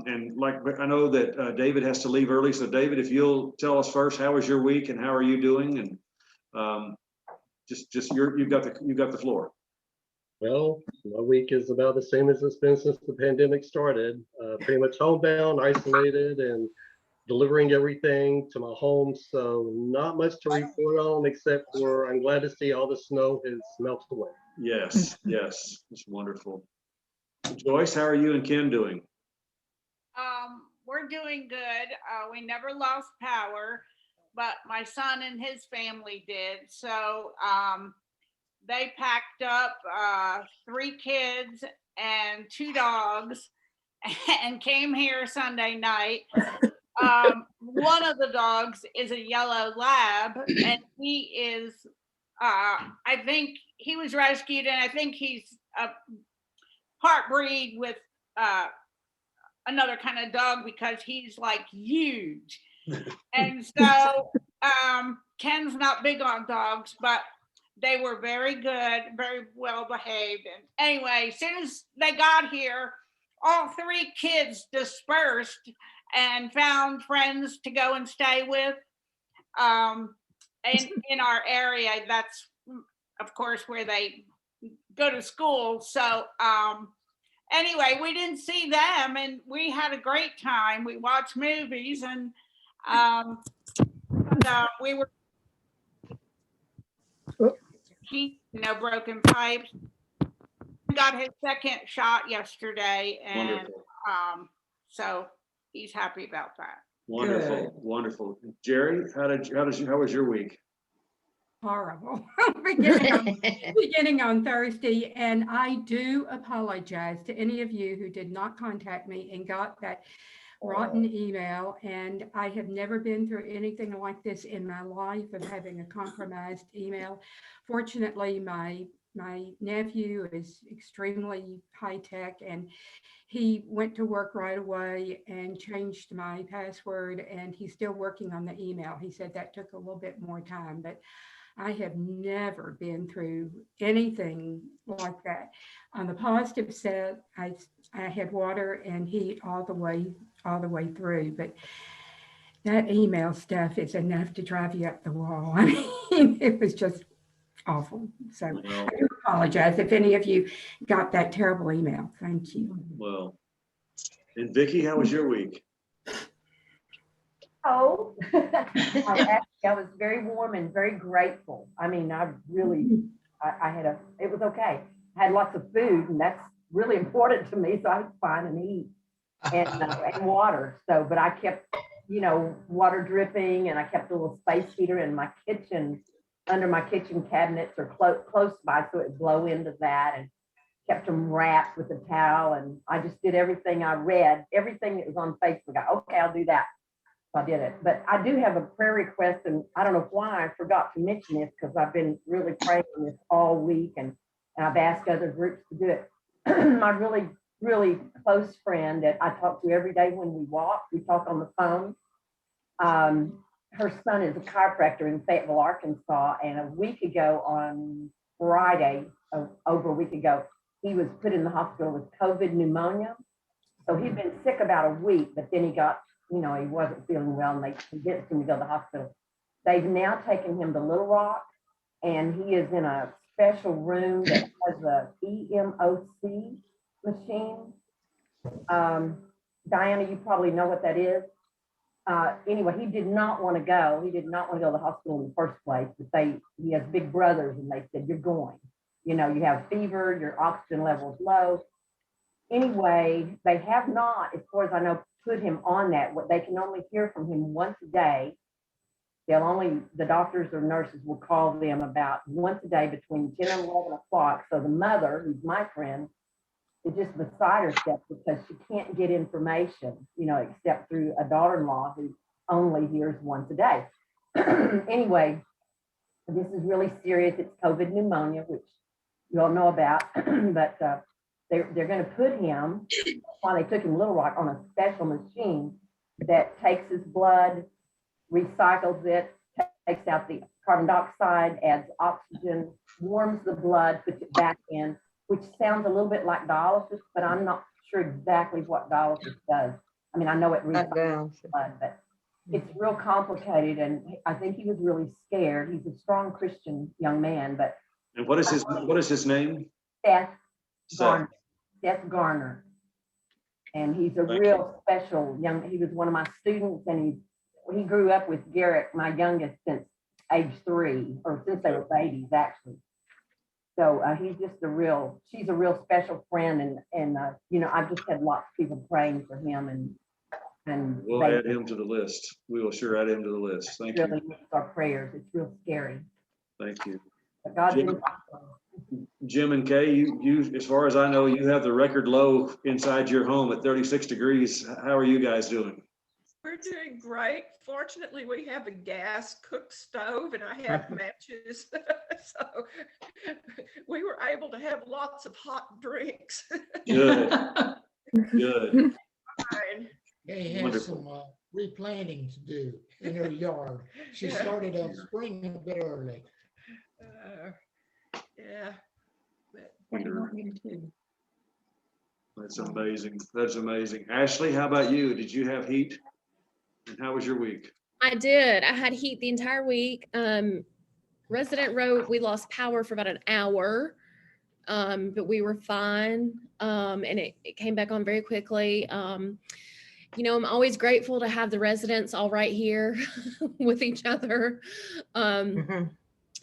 And like, I know that David has to leave early. So David, if you'll tell us first, how was your week and how are you doing? And you've got the floor. Well, my week is about the same as it's been since the pandemic started. Pretty much homebound, isolated, and delivering everything to my home. So not much to report on, except for I'm glad to see all the snow has melted away. Yes, yes, it's wonderful. Joyce, how are you and Ken doing? We're doing good. We never lost power, but my son and his family did. So they packed up 3 kids and 2 dogs and came here Sunday night. One of the dogs is a yellow lab, and he is, I think he was rescued, and I think he's a part breed with another kind of dog because he's like huge. And so Ken's not big on dogs, but they were very good, very well behaved. And anyway, as soon as they got here, all 3 kids dispersed and found friends to go and stay with. And in our area, that's of course where they go to school. So anyway, we didn't see them and we had a great time. We watched movies and we were, broken pipes. Got his 2nd shot yesterday, and Wonderful. So he's happy about that. Wonderful, good. Wonderful. Jerry, how was your week? Horrible. beginning on Thursday, and I do apologize to any of you who did not contact me and got that rotten email. And I have never been through anything like this in my life of having a compromised email. Fortunately, my nephew is extremely high tech, and he went to work right away and changed my password, and he's still working on the email. He said that took a little bit more time, but I have never been through anything like that. On the positive side, I had water and heat all the way through, but that email stuff is enough to drive you up the wall. I mean, it was just awful. So I do apologize if any of you got that terrible email. Thank you. Well, and Vicki, how was your week? Oh, I was very warm and very grateful. I mean, I had it was okay. I had lots of food, and that's really important to me, so I was fine and eat and water. So, but I kept, water dripping, and I kept a little space heater in my kitchen, under my kitchen cabinets or close by, so it would blow into that, and kept them wrapped with a towel. And I just did everything I read, everything that was on Facebook. Okay, I'll do that. I did it. But I do have a prayer request, and I don't know why I forgot to mention this, because I've been really praying this all week, and I've asked other groups to do it. My really, really close friend that I talk to every day when we talk on the phone. Her son is a chiropractor in Fayetteville, Arkansas, and a week ago on Friday, over a weweek ago, he was put in the hospital with COVID pneumonia. So he'd been sick about a week, but then he got, he wasn't feeling well, and they convinced him to go to the hospital. They've now taken him to Little Rock, and he is in a special room that has a EMOC machine. Diana, you probably know what that is. Anyway, he did not want to go. He did not want to go to the hospital in the first place, but he has big brothers, and they said, you're going. You have fever, your oxygen level is low. Anyway, they have not, as far as I know, put him on that. What they can only hear from him once a day. The doctors or nurses will call them about once a day between 10 and 11 o'clock. So the mother, who's my friend, is just beside herself because she can't get information, except through a daughter-in-law who only hears once a day. Anyway, this is really serious. It's COVID pneumonia, which you all know about, but they're going to put him, while they took him to Little Rock, on a special machine that takes his blood, recycles it, takes out the carbon dioxide, adds oxygen, warms the blood, puts it back in, which sounds a little bit like dialysis, but I'm not sure exactly what dialysis does. I mean, I know it Cut recycles down. blood, but it's real complicated, and I think he was really scared. He's a strong Christian young man, but And what is his name? Seth Seth. Garner. Seth Garner. And he's a Thank real special young, he was one of my students, and he grew up with Garrett, my youngest, since age 3, or since they were babies, actually. So he's just she's a real special friend, and you know, I've just had lots of people praying for him, and We'll they add him to the list. We will sure add him to the list. Thank you. really needs our prayers. It's real scary. Thank you. But God Jim? didn't. Jim and Kay, you, as far as I know, you have the record low inside your home at 36 degrees. How are you guys doing? We're doing great. Fortunately, we have a gas cook stove and I have matches. So we were able to have lots of hot drinks. Good, good. Fine. Kay has Wonderful. some replanting to do in her yard. She Yeah. started out spring a bit early. Yeah. That's amazing. That's amazing. Ashley, how about you? Did you have heat? And how was your week? I did. I had heat the entire week. Resident Road, we lost power for about an hour, but we were fine. And it came back on very quickly. You know, I'm always grateful to have the residents all right here with each other.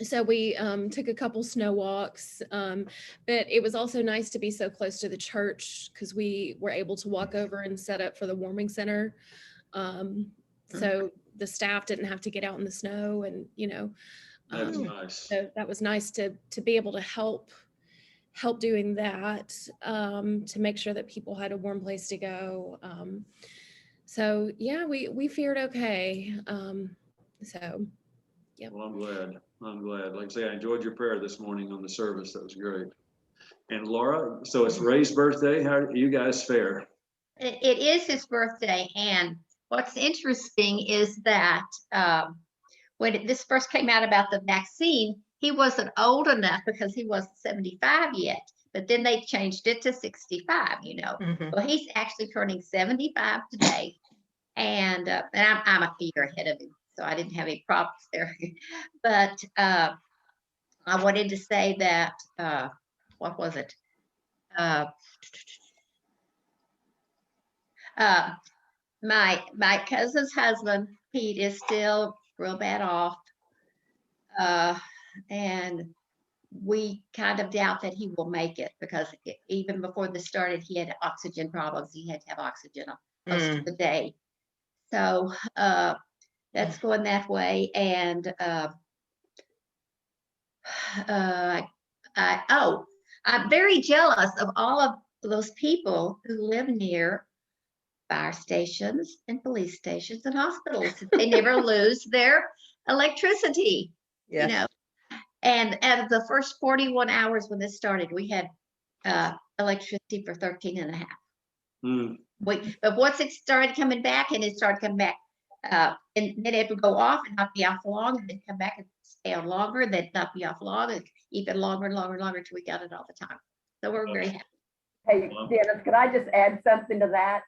So we took a couple snow walks, but it was also nice to be so close to the church because we were able to walk over and set up for the warming center. So the staff didn't have to get out in the snow, and you know, That's nice. so that was nice to be able to help doing that, to make sure that people had a warm place to go. So yeah, we fared okay. So yeah. Well, I'm glad. I'm glad. Like I say, I enjoyed your prayer this morning on the service. That was great. And Laura, so it's Ray's birthday. How do you guys fare? It is his birthday, and what's interesting is that when this first came out about the vaccine, he wasn't old enough because he wasn't 75 yet, but then they changed it to 65, you know. Well, he's actually turning 75 today, and I'm a year ahead of him, so I didn't have any problems there. But I wanted to say that, what was it? My cousin's husband, Pete, is still real bad off. And we kind of doubt that he will make it because even before this started, he had oxygen problems. He had to have oxygen most of the day. So that's going that way. And I'm very jealous of all of those people who live near fire stations and police stations and hospitals. They never lose their electricity, you know. And out of the first 41 hours when this started, we had electricity for 13 and a half. But once it started coming back, and it started coming back, and then it would go off and not be off for long, and then come back and stay on longer, then not be off long, and even longer and longer and longer until we got it all the time. So we're very happy. Hey, Dennis, could I just add something to that?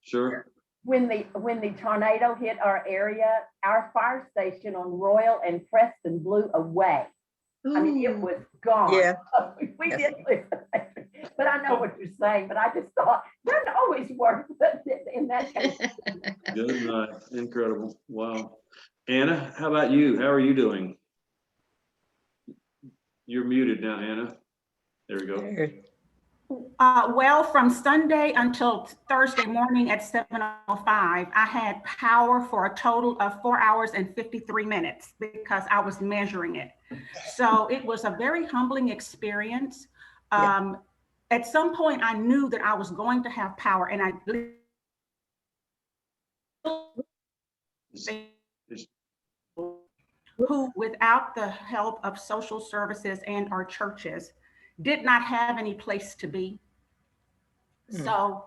Sure. When the tornado hit our area, our fire station on Royal and Preston blew away. I mean, it was gone. Yeah. We did lose electric. But I know what you're saying, but I just thought, that always works in that case. Good night. Incredible. Wow. Anna, how about you? How are you doing? You're muted now, Anna. There we go. Well, from Sunday until Thursday morning at 7:05, I had power for a total of 4 hours and 53 minutes because I was measuring it. So it was a very humbling experience. At some point, I knew that I was going to have power, and I who, without the help of social services and our churches, did not have any place to be. So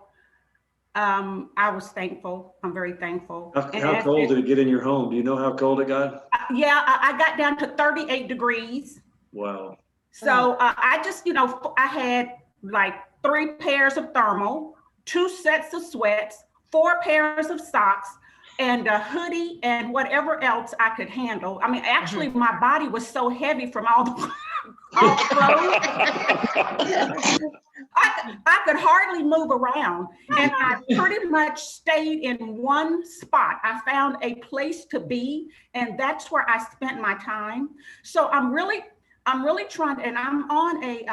I was thankful. I'm very thankful. How cold did it get in your home? Do you know how cold it got? Yeah, I got down to 38 degrees. Wow. So I just, you know, I had like 3 pairs of thermal, 2 sets of sweats, 4 pairs of socks, and a hoodie and whatever else I could handle. I mean, actually, my body was so heavy from all the clothes. I could hardly move around, and I pretty much stayed in one spot. I found a place to be, and that's where I spent my time. So I'm really trying, and I'm on a,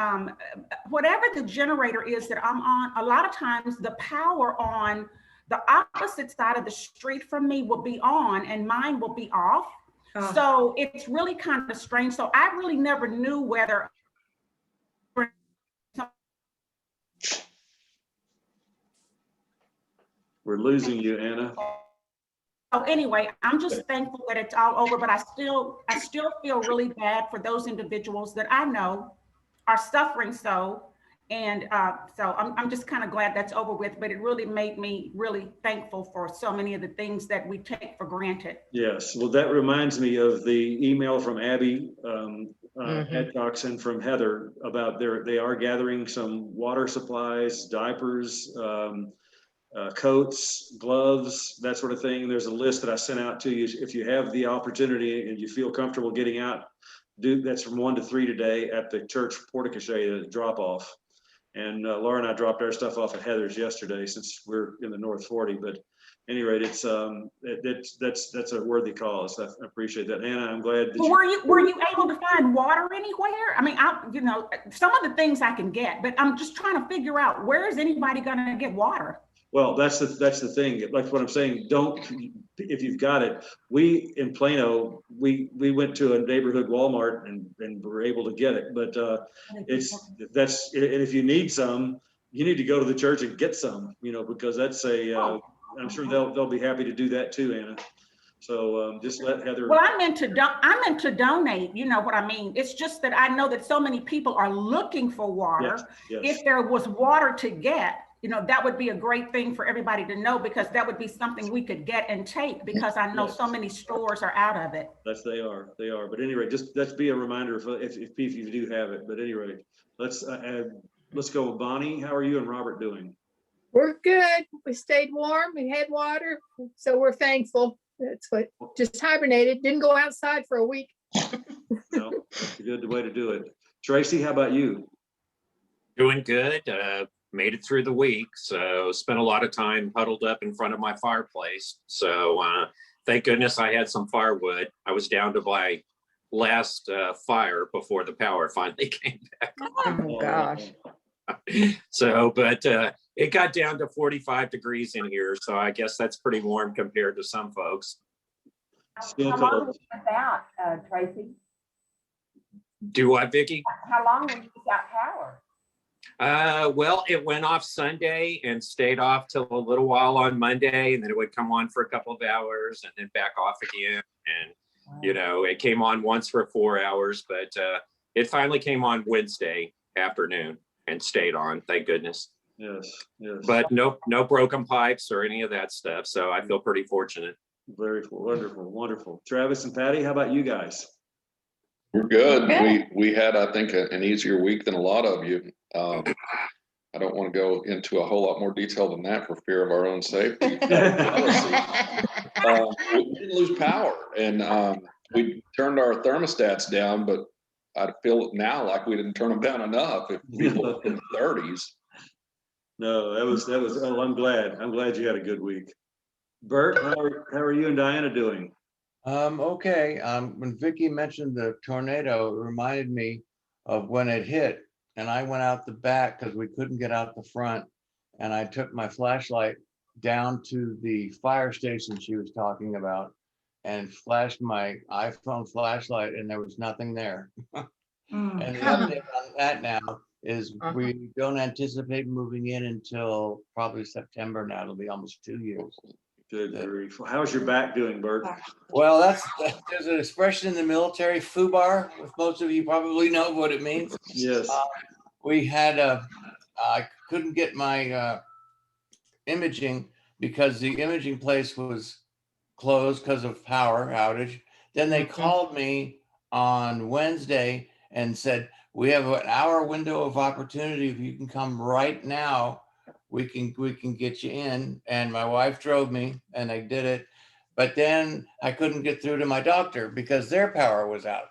whatever the generator is that I'm on, a lot of times the power on the opposite side of the street from me will be on and mine will be off. So it's really kind of strange. So I really never knew whether. We're losing you, Anna. So anyway, I'm just thankful that it's all over, but I still feel really bad for those individuals that I know are suffering so. And so I'm just kind of glad that's over with, but it really made me really thankful for so many of the things that we take for granted. Yes, well, that reminds me of the email from Abby Adcox and from Heather about they are gathering some water supplies, diapers, coats, gloves, that sort of thing. There's a list that I sent out to you. If you have the opportunity and you feel comfortable getting out, that's from 1 to 3 today at the church portico, the drop off. And Laura and I dropped our stuff off at Heather's yesterday since we're in the North 40. But at any rate, it's that's a worthy cause. I appreciate that, Anna. I'm glad that. Well, were you able to find water anywhere? I mean, some of the things I can get, but I'm just trying to figure out where is anybody going to get water? Well, that's the thing. Like what I'm saying, if you've got it. We in Plano, we went to a neighborhood Walmart and were able to get it. But and if you need some, you need to go to the church and get some, because that's I'm sure they'll be happy to do that too, Anna. So just let Heather. Well, I meant to donate. You know what I mean? It's just that I know that so many people are looking for water. Yes. If there was water to get, that would be a great thing for everybody to know, because that would be something we could get and take, because I know so many stores are out of it. They are. But anyway, just let's be a reminder if you do have it. But anyway, let's go with Bonnie. How are you and Robert doing? We're good. We stayed warm. We had water, so we're thankful. That's what, just hibernated. Didn't go outside for a week. No, that's a good way to do it. Tracy, how about you? Doing good. Made it through the week, so spent a lot of time huddled up in front of my fireplace. So thank goodness I had some firewood. I was down to my last fire before the power finally came back. Oh gosh. So, but it got down to 45 degrees in here, so I guess that's pretty warm compared to some folks. Still How long cold. was you without, Tracy? Do what, Vicki? How long were you without power? Well, it went off Sunday and stayed off till a little while on Monday, and then it would come on for a couple of hours and then back off again. And, it came on once for 4 hours, but it finally came on Wednesday afternoon and stayed on, thank goodness. Yes. But no broken pipes or any of that stuff. So I feel pretty fortunate. Very wonderful. Travis and Patty, how about you guys? We're good. We had, I think, an easier week than a lot of you. I don't want to go into a whole lot more detail than that for fear of our own safety. We didn't lose power, and we turned our thermostats down, but I feel now like we didn't turn them down enough. If people are in the 30s. No, that was. Oh, I'm glad you had a good week. Bert, how are you and Diana doing? Okay. When Vicki mentioned the tornado, it reminded me of when it hit, and I went out the back because we couldn't get out the front, and I took my flashlight down to the fire station she was talking about and flashed my iPhone flashlight, and there was nothing there. And the update on that now is we don't anticipate moving in until probably September. Now it'll be almost 2 years. Good grief. How's your back doing, Bert? Well, there's an expression in the military, FUBAR, which most of you probably know what it means. Yes. We had I couldn't get my imaging because the imaging place was closed because of power outage. Then they called me on Wednesday and said, we have an hour window of opportunity. If you can come right now, we can get you in. And my wife drove me and I did it. But then I couldn't get through to my doctor because their power was out.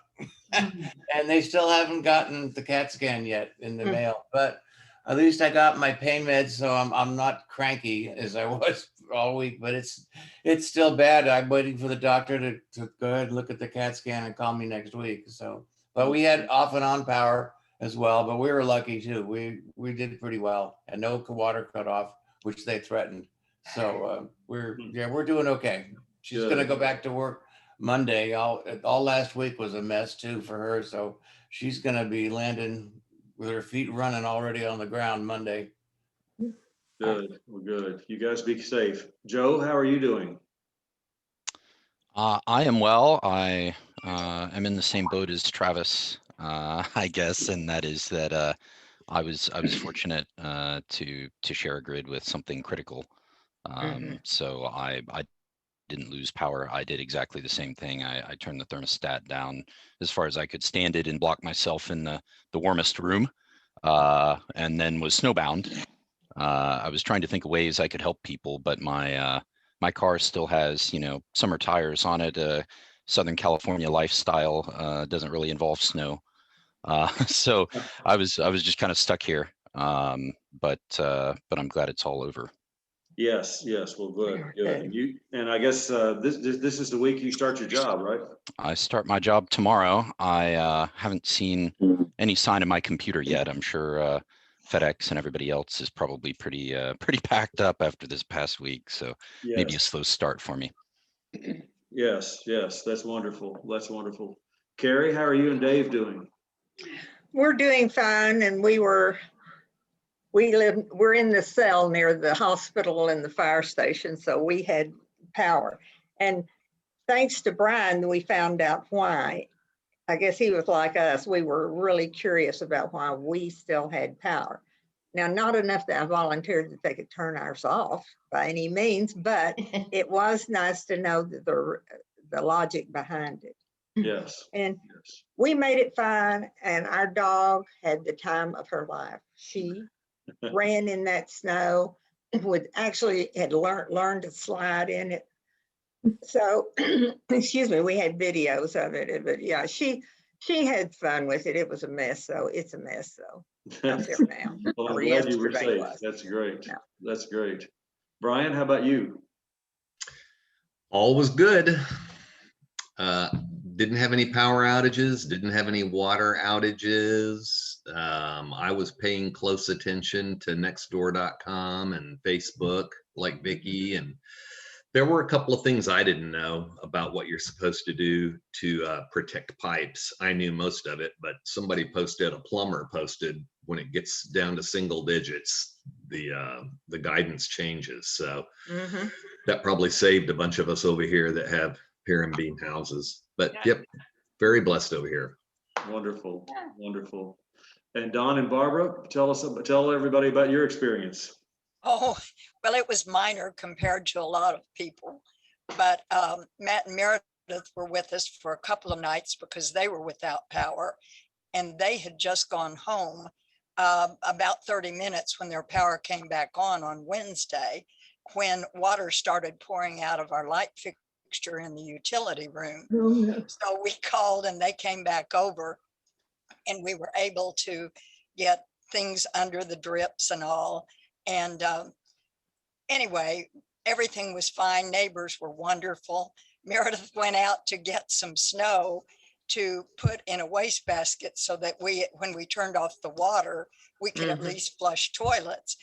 And they still haven't gotten the CAT scan yet in the mail. But at least I got my pain meds, so I'm not cranky as I was all week. But it's still bad. I'm waiting for the doctor to go ahead and look at the CAT scan and call me next week. So, but we had off and on power as well. But we were lucky too. We did pretty well, and no water cut off, which they threatened. So we're doing okay. She's Good. gonna go back to work Monday. All last week was a mess too for her. So she's gonna be landing with her feet running already on the ground Monday. Good. Well, good. You guys be safe. Joe, how are you doing? I am well. I am in the same boat as Travis, I guess, and that is that I was fortunate to share a grid with something critical. So I didn't lose power. I did exactly the same thing. I turned the thermostat down as far as I could stand it and blocked myself in the warmest room, and then was snowbound. I was trying to think of ways I could help people, but my car still has, summer tires on it. Southern California lifestyle doesn't really involve snow. So I was just kind of stuck here. But I'm glad it's all over. Yes. Well, good. And I guess this is the week you start your job, right? I start my job tomorrow. I haven't seen any sign of my computer yet. I'm sure FedEx and everybody else is probably pretty packed up after this past week. So maybe a slow start for me. Yes. That's wonderful. Carrie, how are you and Dave doing? We're doing fine, and we're in the cell near the hospital and the fire station, so we had power. And thanks to Brian, we found out why. I guess he was like us. We were really curious about why we still had power. Now, not enough that I volunteered that they could turn ours off by any means, but it was nice to know that the logic behind it. Yes. And we made it fine, and our dog had the time of her life. She ran in that snow, had learned to slide in it. So, excuse me, we had videos of it, but yeah, she had fun with it. It was a mess, so it's a mess, so out there now. Well, I'm Or glad you were yesterday safe. was. That's great. Yeah. That's great. Brian, how about you? All was good. Didn't have any power outages, didn't have any water outages. I was paying close attention to nextdoor.com and Facebook like Vicky, and there were a couple of things I didn't know about what you're supposed to do to protect pipes. I knew most of it, but a plumber posted when it gets down to single digits, the guidance changes. So that probably saved a bunch of us over here that have pier and beam houses. But yep, very blessed over here. Wonderful. And Don and Barbara, tell everybody about your experience. Oh, well, it was minor compared to a lot of people, but Matt and Meredith were with us for a couple of nights because they were without power, and they had just gone home about 30 minutes when their power came back on Wednesday, when water started pouring out of our light fixture in the utility room. So we called and they came back over, and we were able to get things under the drips and all. And anyway, everything was fine. Neighbors were wonderful. Meredith went out to get some snow to put in a wastebasket so that when we turned off the water, we could at least flush toilets.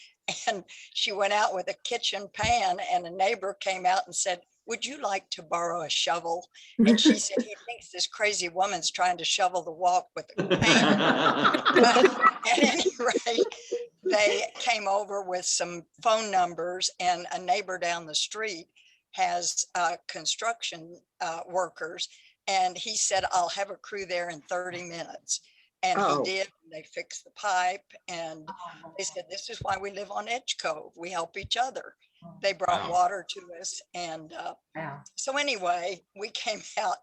And she went out with a kitchen pan, and a neighbor came out and said, "Would you like to borrow a shovel?" And she said, "He thinks this crazy woman's trying to shovel the walk with a pan." But at any rate, they came over with some phone numbers, and a neighbor down the street has construction workers. And he said, "I'll have a crew there in 30 minutes. And he did. They fixed the pipe, and they said, "This is why we live on Edge Cove. We help each other." They brought water to us. And so anyway, we came out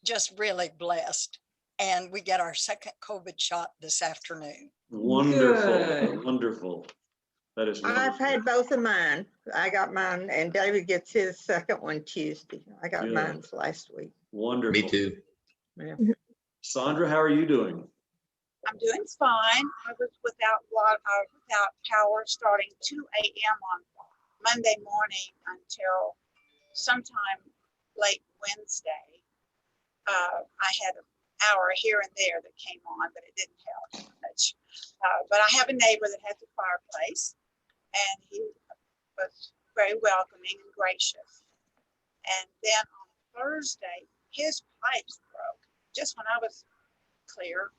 just really blessed. And we get our second COVID shot this afternoon. Wonderful, wonderful. That is I've wonderful. had both of mine. I got mine and David gets his second one Tuesday. I got Good. mine last week. Wonderful. Me too. Yeah. Sandra, how are you doing? I'm doing fine. I was without power starting 2 a.m. on Monday morning until sometime late Wednesday. I had an hour here and there that came on, but it didn't help much. But I have a neighbor that has a fireplace, and he was very welcoming and gracious. And then on Thursday, his pipes broke just when I was clear,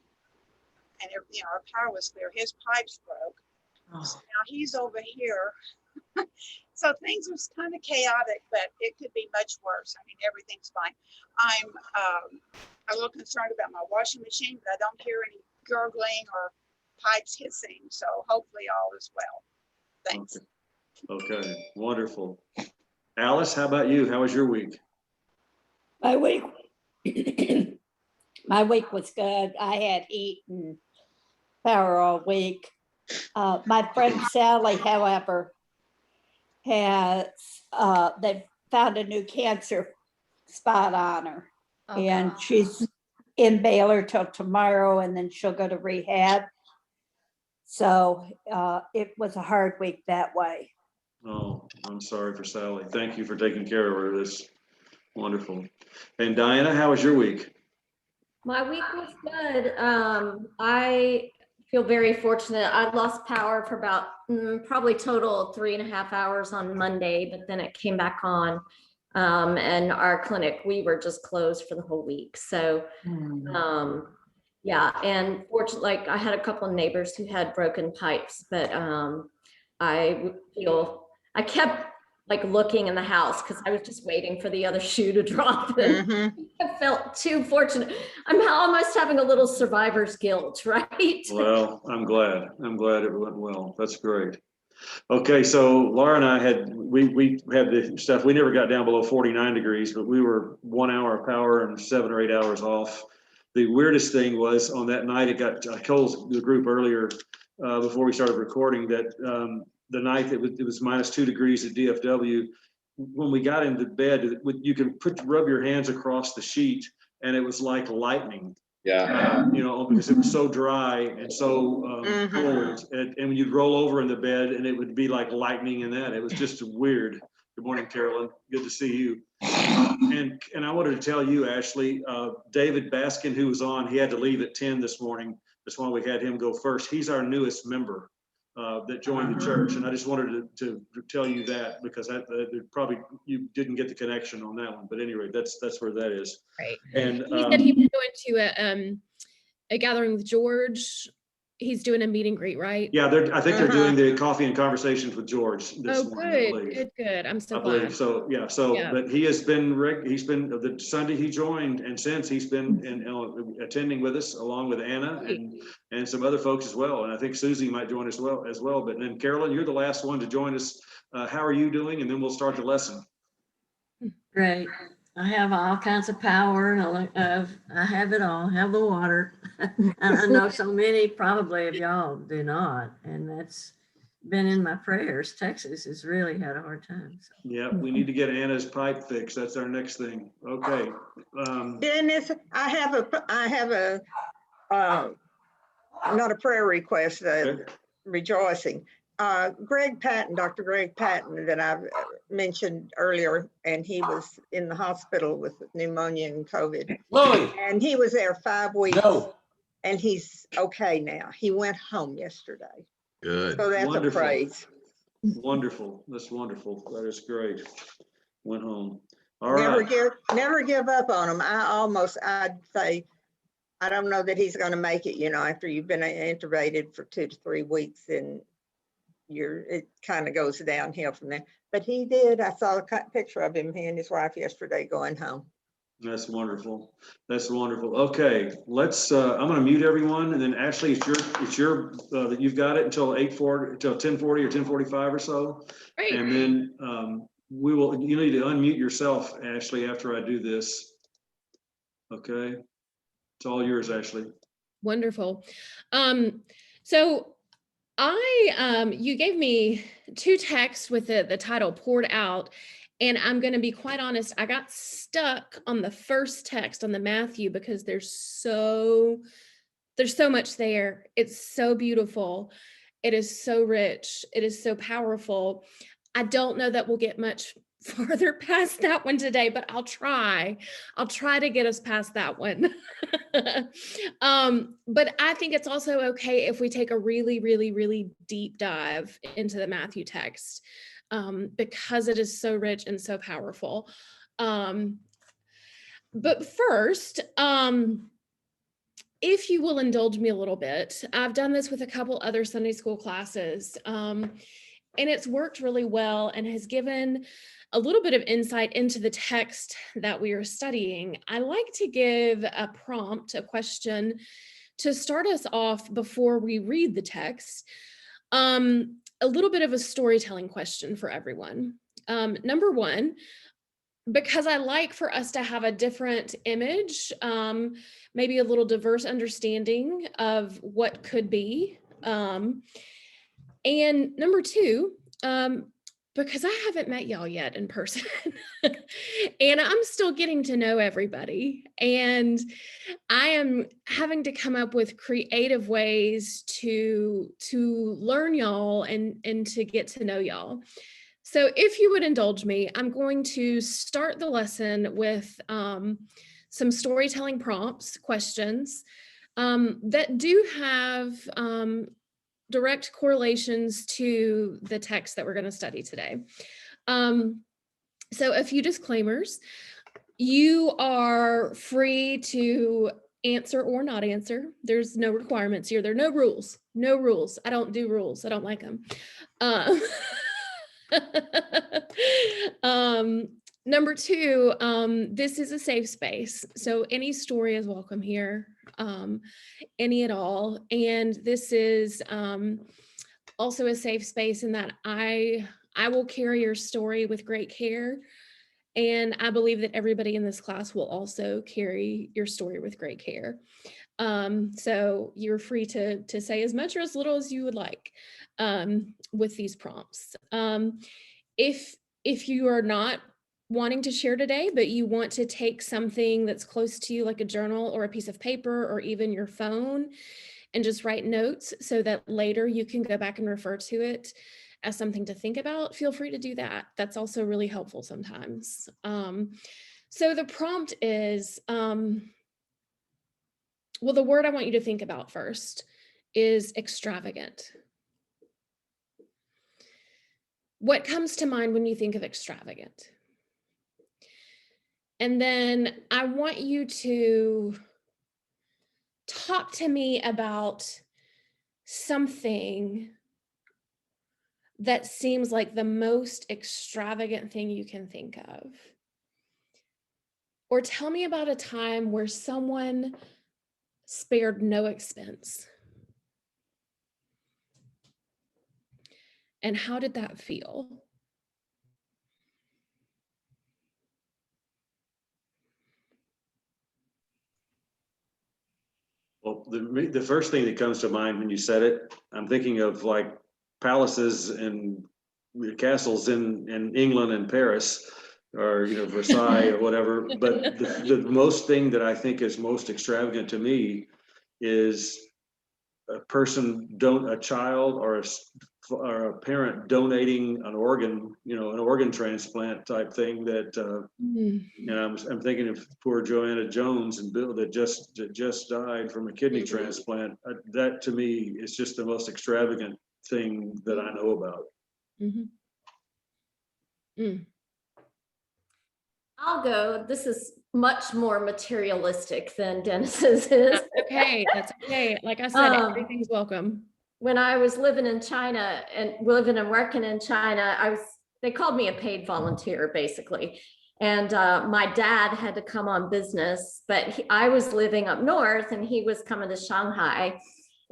and our power was clear. His pipes broke. Oh. So now he's over here. So things was kind of chaotic, but it could be much worse. I mean, everything's fine. I'm a little concerned about my washing machine, but I don't hear any gurgling or pipes hissing. So hopefully all is well. Thanks. Okay, wonderful. Alice, how about you? How was your week? My week, my week was good. I had eaten power all week. My friend Sally, however, has they found a new cancer spot on her, and she's in Baylor till tomorrow, and then she'll go to rehab. So it was a hard week that way. Oh, I'm sorry for Sally. Thank you for taking care of her. That's wonderful. And Diana, how was your week? My week was good. I feel very fortunate. I lost power for about probably total 3.5 hours on Monday, but then it came back on. And our clinic, we were just closed for the whole week. So, yeah, and fortunately, like I had a couple of neighbors who had broken pipes, but I kept like looking in the house because I was just waiting for the other shoe to drop. And I felt too fortunate. I'm almost having a little survivor's guilt, right? Well, I'm glad it went well. That's great. Okay, so Laura and I we had the stuff. We never got down below 49 degrees, but we were 1 hour of power and 7 or 8 hours off. The weirdest thing was on that night, I told the group earlier before we started recording that the night it was -2 degrees at DFW. When we got into bed, you can rub your hands across the sheet, and it was like lightning. Yeah. Because it was so dry and so cold, and when you'd roll over in the bed, and it would be like lightning and that. It was just weird. Good morning, Carolyn. Good to see you. And I wanted to tell you, Ashley, David Baskin, who was on, he had to leave at 10 this morning. That's why we had him go first. He's our newest member that joined the church, and I just wanted to tell you that because probably you didn't get the connection on that one. But anyway, that's where that is. Right. And he said he was going to a gathering with George. He's doing a meet and greet, right? Yeah, I think they're doing the coffee and conversations with George this morning. Good. I'm so I glad. believe so. Yeah. But he has been the Sunday he joined, and since he's been attending with us along with Anna and some other folks as well. And I think Susie might join us as well. But then Carolyn, you're the last one to join us. How are you doing? And then we'll start the lesson. Great. I have all kinds of power. I have it all. I have the water. And I know so many probably of y'all do not. And that's been in my prayers. Texas has really had a hard time. So. Yeah, we need to get Anna's pipe fixed. That's our next thing. Okay. Dennis, I have a not a prayer request, rejoicing. Greg Patton, Dr. Greg Patton, that I've mentioned earlier, and he was in the hospital with pneumonia and COVID. Lily. And he was there 5 weeks. No. And he's okay now. He went home yesterday. Good. So that's Wonderful. a praise. Wonderful. That's wonderful. That is great. Went home. All Never right. never give up on him. I'd say, I don't know that he's going to make it, after you've been intubated for 2 to 3 weeks, and it kind of goes downhill from there. But he did. I saw a picture of him, he and his wife yesterday going home. That's wonderful. That's wonderful. Okay, let's. I'm going to mute everyone, and then Ashley, it's your that you've got it until 8:40, until 10:40 or 10:45 or so, Great. and then we will. You need to unmute yourself, Ashley, after I do this. Okay. It's all yours, Ashley. Wonderful. So you gave me 2 texts with the title poured out, and I'm going to be quite honest. I got stuck on the first text on the Matthew because there's so much there. It's so beautiful. It is so rich. It is so powerful. I don't know that we'll get much farther past that one today, but I'll try to get us past that one. But I think it's also okay if we take a really, really, really deep dive into the Matthew text, because it is so rich and so powerful. But first, if you will indulge me a little bit, I've done this with a couple other Sunday school classes, and it's worked really well and has given a little bit of insight into the text that we are studying. I like to give a prompt, a question to start us off before we read the text. A little bit of a storytelling question for everyone. Number one, because I like for us to have a different image, maybe a little diverse understanding of what could be. And number two, because I haven't met y'all yet in person and I'm still getting to know everybody, and I am having to come up with creative ways to learn y'all and to get to know y'all. So if you would indulge me, I'm going to start the lesson with some storytelling prompts, questions that do have direct correlations to the text that we're going to study today. So a few disclaimers. You are free to answer or not answer. There's no requirements here. There are no rules. No rules. I don't do rules. I don't like them. Number two, this is a safe space. So any story is welcome here, any at all. And this is also a safe space in that I will carry your story with great care. And I believe that everybody in this class will also carry your story with great care. So you're free to say as much or as little as you would like with these prompts. If you are not wanting to share today, but you want to take something that's close to you, like a journal or a piece of paper or even your phone, and just write notes so that later you can go back and refer to it as something to think about, feel free to do that. That's also really helpful sometimes. So the prompt is, well, the word I want you to think about first is extravagant. What comes to mind when you think of extravagant? And then I want you to talk to me about something that seems like the most extravagant thing you can think of. Or tell me about a time where someone spared no expense. And how did that feel? Well, the first thing that comes to mind when you said it, I'm thinking of like palaces and castles in England and Paris, or Versailles or whatever. But the most thing that I think is most extravagant to me is a child or a parent donating an organ, an organ transplant type thing that, I'm thinking of poor Joanna Jones and Bill that just died from a kidney transplant. That to me is just the most extravagant thing that I know about. I'll go. This is much more materialistic than Dennis's is. That's okay. That's okay. Like I said, everything's welcome. When I was living in China and living and working in China, they called me a paid volunteer basically. And my dad had to come on business, but I was living up north and he was coming to Shanghai.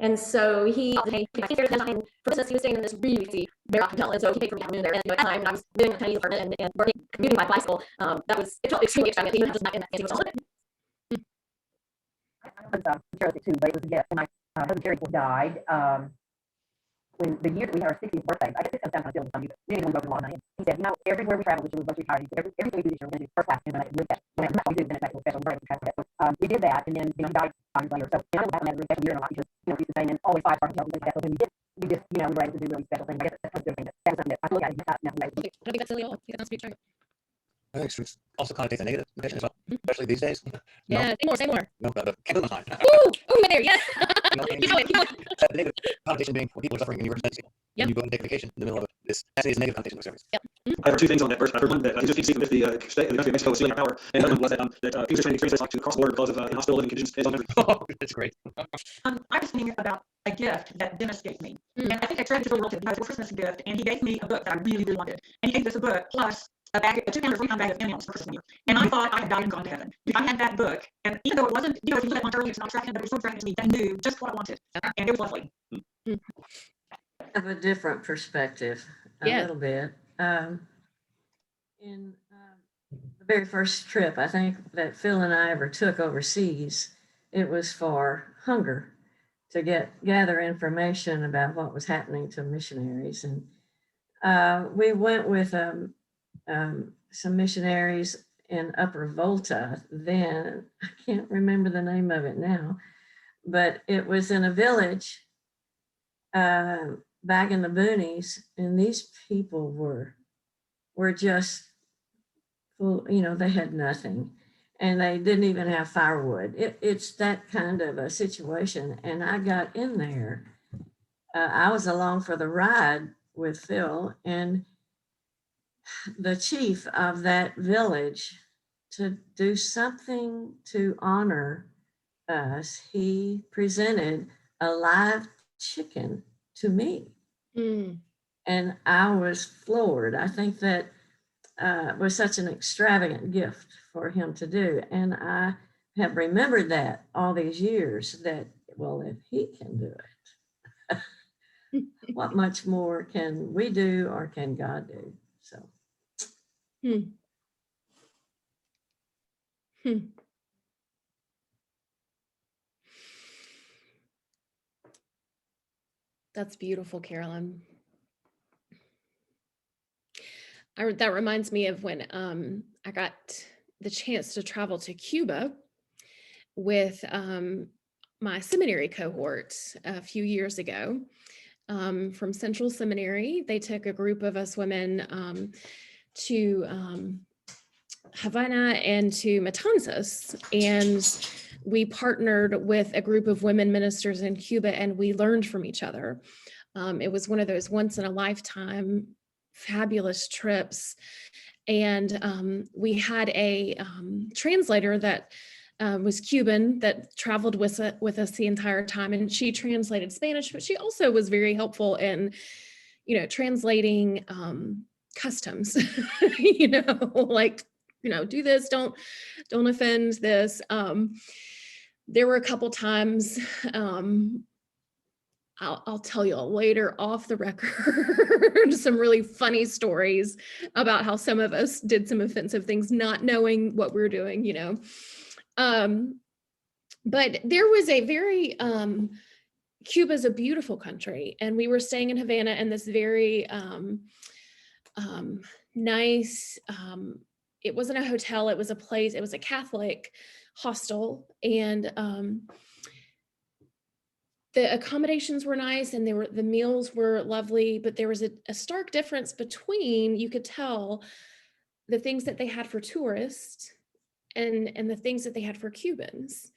And so he was staying in this really very hotel, and so he paid for me to move there. And at the time, I was living in a tiny apartment and working, commuting my bicycle. It felt extremely extravagant. Even just not in that fancy hotel. charity too, but it was a gift. And my husband Jerry died when the year that we had our 60th birthday. I guess this comes down to feeling something, but we didn't broke a lot of money. He said, you know, everywhere we travel, which was most retired, everything we do this year, we're going to do first class. And when I live that, when we do, then it's actually special. We're able to travel that. So we did that, and then you know he died 5 years later. So you know, I don't have another special year in a lot because you know he's the same and always 5 hotels and things like that. So when we did, we just you know we were able to do really special things. I guess that's a good thing. That was something that I look at it now. I don't think that's silly at all. I think that's big. I think it's also connotates a negative connotation as well, especially these days. Yeah, say more. No, but can't lose mine. Ooh, you went there, yeah. Keep going. The negative connotation being when people are suffering in the emergency, Yep. when you go and take vacation in the middle of it, this actually is a negative connotation of service. Yep. I heard 2 things on that. First, I heard one that he just keeps speaking with the state, the country of Mexico is stealing our power, and another one was that things are trying to experience like to cross the border because of inhospitable living conditions. Oh, that's great. I was thinking about a gift that Dennis gave me. And I think I tried to really relative because it was a Christmas gift, and he gave me a book that I really, really wanted. And he gave us a book plus a 2-pound or 3-pound bag of M&Ms for Christmas. And I thought I had died and gone to heaven if I had that book. And even though it wasn't, you know, if you look at one earlier, it's not attractive, but it was so attractive to me. I knew just what I wanted, and it was lovely. Have a different perspective a little bit. In the very first trip I think that Phil and I ever took overseas, it was for hunger, to gather information about what was happening to missionaries. And we went with some missionaries in Upper Volta then. I can't remember the name of it now, but it was in a village back in the boonies, and these people were just full, you know, they had nothing and they didn't even have firewood. It's that kind of a situation. And I got in there. I was along for the ride with Phil, and the chief of that village, to do something to honor us, he presented a live chicken to me. And I was floored. I think that was such an extravagant gift for him to do. And I have remembered that all these years, that, well, if he can do it, what much more can we do, or can God do? So. That's beautiful, Carolyn. That reminds me of when I got the chance to travel to Cuba with my seminary cohort a few years ago from Central Seminary. They took a group of us women to Havana and to Matanzas, and we partnered with a group of women ministers in Cuba, and we learned from each other. It was one of those once in a lifetime fabulous trips. And we had a translator that was Cuban that traveled with us the entire time, and she translated Spanish, but she also was very helpful in, you know, translating customs, you know, like, you know, do this, don't offend this. There were a couple times, I'll tell you later off the record, some really funny stories about how some of us did some offensive things, not knowing what we were doing, you know. But there was a very, Cuba's a beautiful country, and we were staying in Havana in this very nice, it wasn't a hotel, it was a place, it was a Catholic hostel, and the accommodations were nice, and the meals were lovely, but there was a stark difference between, you could tell, the things that they had for tourists and the things that they had for Cubans.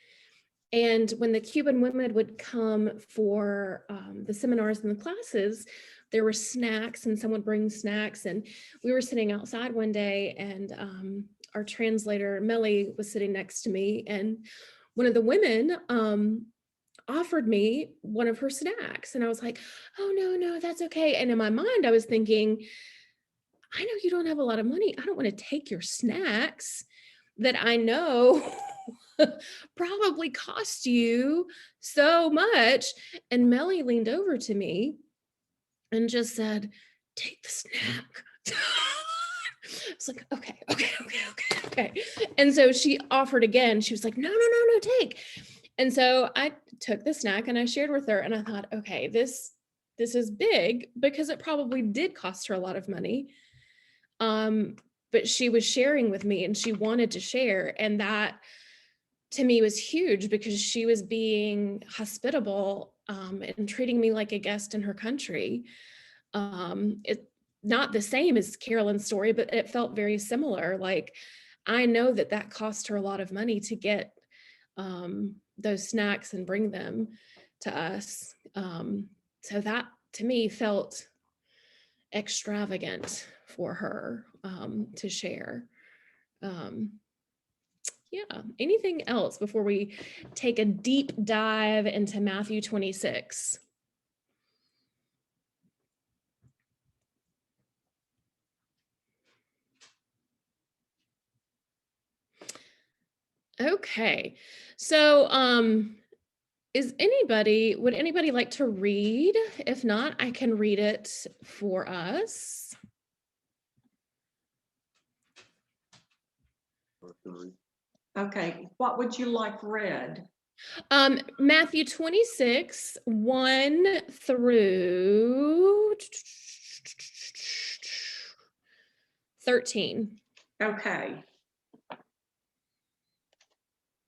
And when the Cuban women would come for the seminars and the classes, there were snacks, and someone would bring snacks. And we were sitting outside one day, and our translator, Melly, was sitting next to me, and one of the women offered me one of her snacks, and I was like, oh, no, that's okay. And in my mind, I was thinking, I know you don't have a lot of money. I don't want to take your snacks that I know probably cost you so much. And Melly leaned over to me and just said, take the snack. I was like, okay. And so she offered again. She was like, no, take. And so I took the snack and I shared with her, and I thought, okay, this is big because it probably did cost her a lot of money. But she was sharing with me and she wanted to share. And that to me was huge because she was being hospitable and treating me like a guest in her country. It not the same as Carolyn's story, but it felt very similar. Like, I know that cost her a lot of money to get those snacks and bring them to us. So that to me felt extravagant for her to share. Yeah, anything else before we take a deep dive into Matthew 26? Okay, so would anybody like to read? If not, I can read it for us. Okay, what would you like read? Matthew 26, 1 through 13. Okay.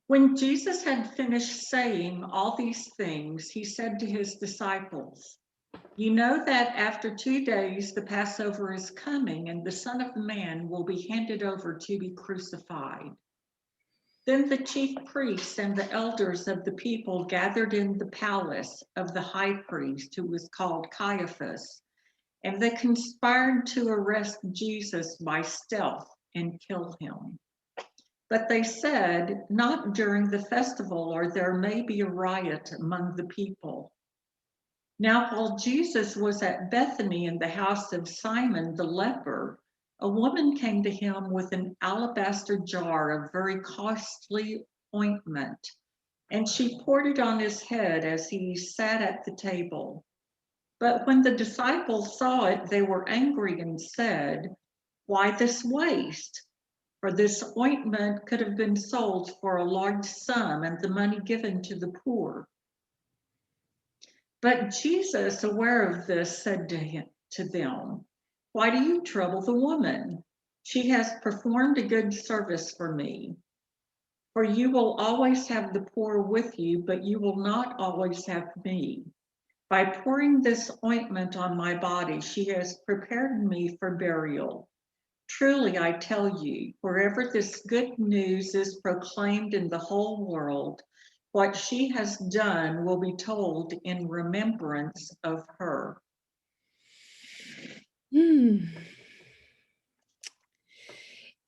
When Jesus had finished saying all these things, he said to his disciples, "You know that after 2 days the Passover is coming, and the Son of Man will be handed over to be crucified." Then the chief priests and the elders of the people gathered in the palace of the high priest, who was called Caiaphas, and they conspired to arrest Jesus by stealth and kill him. But they said, "Not during the festival, or there may be a riot among the people." Now, while Jesus was at Bethany in the house of Simon the leper, a woman came to him with an alabaster jar of very costly ointment, and she poured it on his head as he sat at the table. But when the disciples saw it, they were angry and said, "Why this waste? For this ointment could have been sold for a large sum and the money given to the poor." But Jesus, aware of this, said to them, "Why do you trouble the woman? She has performed a good service for me. For you will always have the poor with you, but you will not always have me. By pouring this ointment on my body, she has prepared me for burial. Truly, I tell you, wherever this good news is proclaimed in the whole world, what she has done will be told in remembrance of her."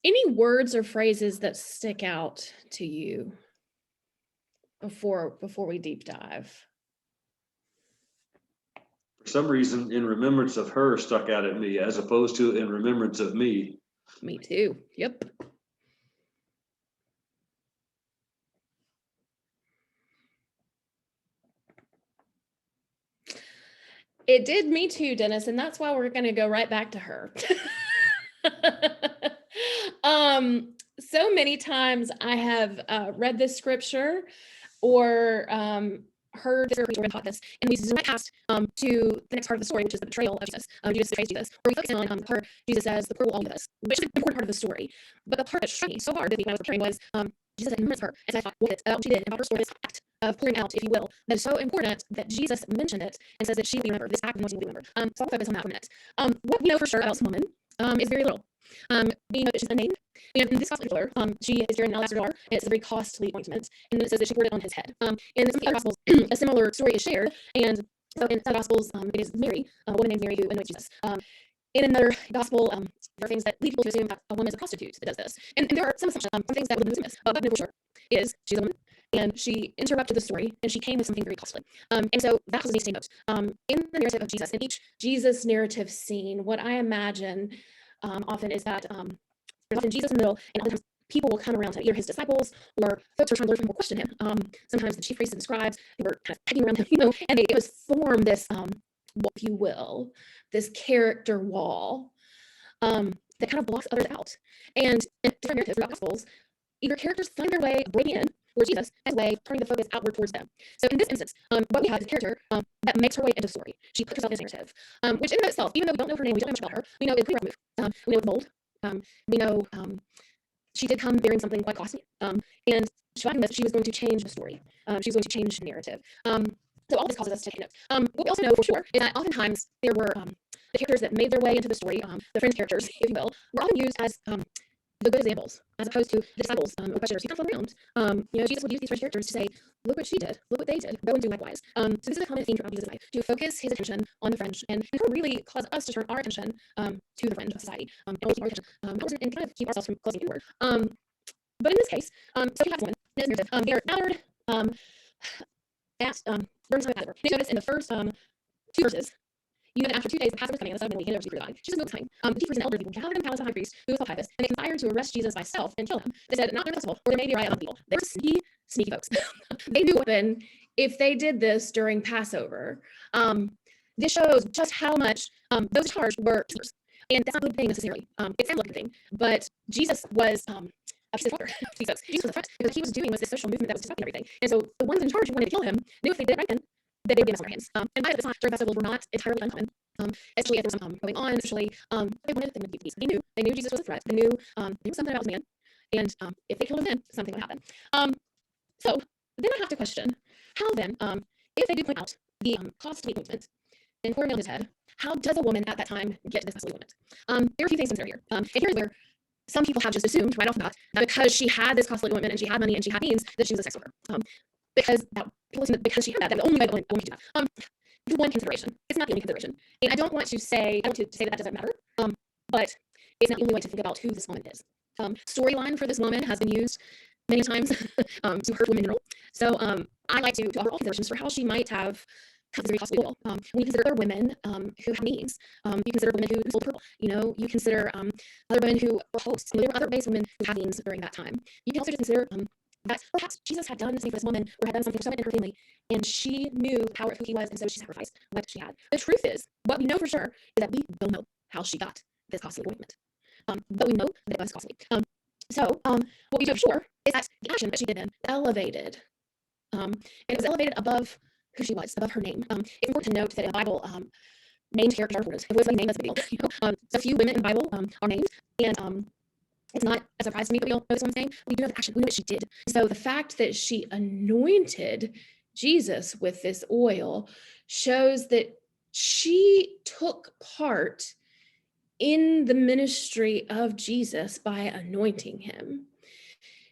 Any words or phrases that stick out to you before we deep dive? For some reason, in remembrance of her stuck out at me as opposed to in remembrance of me. Me too. Yep. It did me too, Dennis, and that's why we're going to go right back to her. So many times I have read this scripture or heard this or been taught this, and we zoom past to the next part of the story, which is the betrayal of Jesus. Jesus betrays Jesus. Where we focus on the part Jesus says, "The poor will all do this," which is an important part of the story. But the part that struck me so hard this week when I was preparing was Jesus said, "Remembrance of her." And so I thought, what she did about her story, this act of pouring out, if you will, that is so important that Jesus mentioned it and says that she will be remembered. This act of anointing will be remembered. So I'll focus on that for a minute. What we know for sure about this woman is very little. We know that she's unnamed. And in this particular, she is carrying an alabaster jar, and it's a very costly ointment. And then it says that she poured it on his head. In some of the other gospels, a similar story is shared. And so in some gospels, it is Mary, a woman named Mary who anoints Jesus. In another gospel, there are things that lead people to assume that a woman is a prostitute that does this. And there are some assumptions, some things that would assume this. But what we know for sure is she's a woman, and she interrupted the story, and she came with something very costly. And so that was me to note. In the narrative of Jesus, in each Jesus narrative scene, what I imagine often is that there's often Jesus in the middle, and other times people will come around to either his disciples or folks who are trying to learn from him will question him. Sometimes the chief priests and scribes who were kind of pegging around him, and they just form this, if you will, this character wall that kind of blocks others out. And in different narratives throughout Gospels, either characters find their way breaking in towards Jesus as a way of turning the focus outward towards them. So in this instance, what we have is a character that makes her way into the story. She puts herself in this narrative, which in and of itself, even though we don't know her name, we don't know much about her, we know it's a pretty rough move. We know it's bold. We know she did come bearing something quite costly. And she was going to change the story. She was going to change the narrative. So all this causes us to take notes. What we also know for sure is that oftentimes there were the characters that made their way into the story, the fringe characters, if you will, were often used as the good examples, as opposed to the disciples or questioners who come around. Jesus would use these fringe characters to say, look what she did, look what they did, go and do likewise. So this is a common theme throughout Jesus' life, to focus his attention on the fringe and really cause us to turn our attention to the fringe of society, and keep our attention outwards and kind of keep ourselves from closing inward. But in this case, so you have this woman, this narrative, they're gathered at during the time of Passover. You notice in the first 2 verses, you know that after 2 days, the Passover was coming, and the Son of Man will be handed over to be crucified. Jesus knows coming. The chief priests and elder people gathered in the palace of the high priest, who was called Caiaphas, and they conspired to arrest Jesus by stealth and kill him. They said, not during the festival, or there may be a riot among the people. They were sneaky folks. They knew what happened if they did this during Passover. This shows just how much those charged were killers. And that's not a good thing necessarily. It's not a good thing. But Jesus was a piece of water. Jesus was a threat, because what he was doing was this social movement that was disrupting everything. And so the ones in charge who wanted to kill him knew if they did it right then, that they would be in their hands. And by the time, during festivals were not entirely uncommon. Especially if there was some going on, especially they wanted them to be peace. They knew Jesus was a threat. They knew something about his man. And if they killed him then, something would happen. So then I have to question, how then, if they do point out the costly ointment and pour it on his head, how does a woman at that time get to this costly ointment? There are a few things to consider here. And here's where some people have just assumed right off the bat that because she had this costly ointment and she had money and she had means, that she was a sex worker. Because she had that, the only way a woman could do that. It's one consideration. It's not the only consideration. And I don't want to say that doesn't matter, but it's not the only way to think about who this woman is. Storyline for this woman has been used many times to hurt women in general. So I like to offer all considerations for how she might have this very costly oil. When you consider other women who have means, you consider women who sold purple. You consider other women who were hosts. There were other base women who had means during that time. You can also just consider that perhaps Jesus had done something for this woman, or had done something for someone in her family, and she knew the power of who he was, and so she sacrificed what she had. The truth is, what we know for sure is that we don't know how she got this costly ointment, but we know that it was costly. So what we know for sure is that the action that she did then elevated, and it was elevated above who she was, above her name. It's important to note that in the Bible, named characters are important. If it was a name, that's a big deal. So few women in the Bible are named, and it's not a surprise to me that we don't know this woman's name. We do know the action. We know what she did. So the fact that she anointed Jesus with this oil shows that she took part in the ministry of Jesus by anointing him.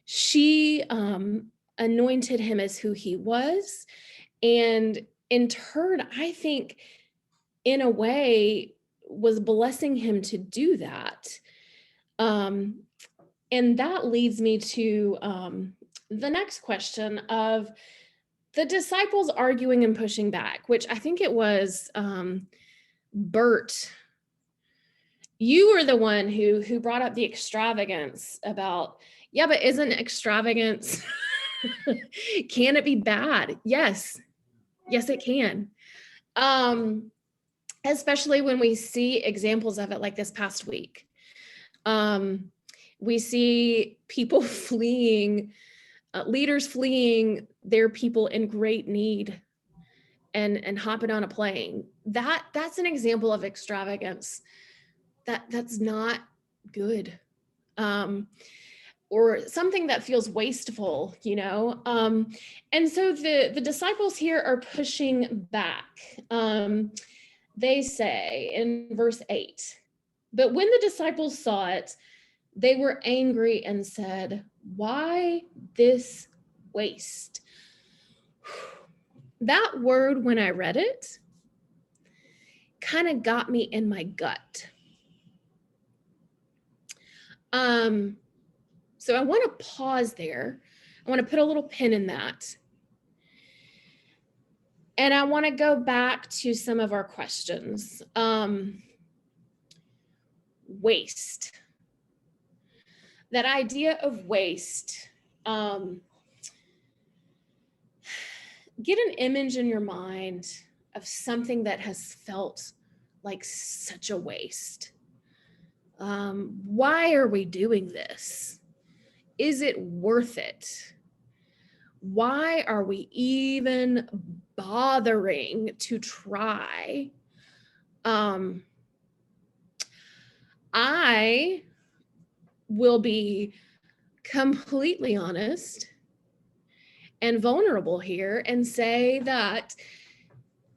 She anointed him as who he was, and in turn, I think, in a way, was blessing him to do that. And that leads me to the next question of the disciples arguing and pushing back, which I think it was Bert. You were the one who brought up the extravagance about, yeah, but isn't extravagance, can it be bad? Yes, it can. Especially when we see examples of it like this past week. We see people fleeing, leaders fleeing their people in great need and hopping on a plane. That's an example of extravagance. That's not good. Or something that feels wasteful, and so the disciples here are pushing back. They say in verse 8, but when the disciples saw it, they were angry and said, why this waste? That word, when I read it, kind of got me in my gut. So I want to pause there. I want to put a little pin in that. And I want to go back to some of our questions. Waste. That idea of waste. Get an image in your mind of something that has felt like such a waste. Why are we doing this? Is it worth it? why are we even bothering to try? I will be completely honest and vulnerable here and say that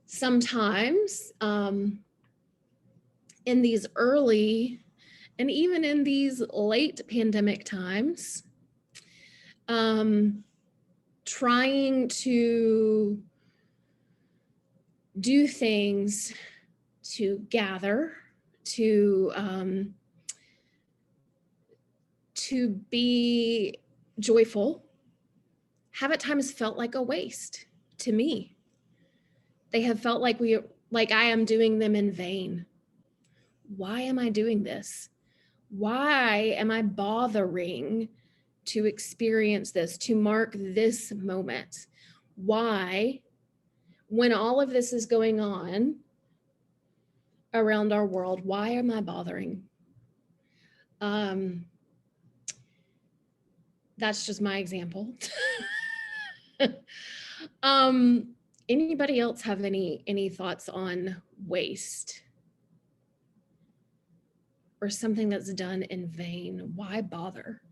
sometimes in these early and even in these late pandemic times, trying to do things to gather, to be joyful, have at times felt like a waste to me. They have felt like I am doing them in vain. Why am I doing this? Why am I bothering to experience this, to mark this moment? Why, when all of this is going on around our world, why am I bothering? That's just my example. Anybody else have any thoughts on waste? Or something that's done in vain? Why bother?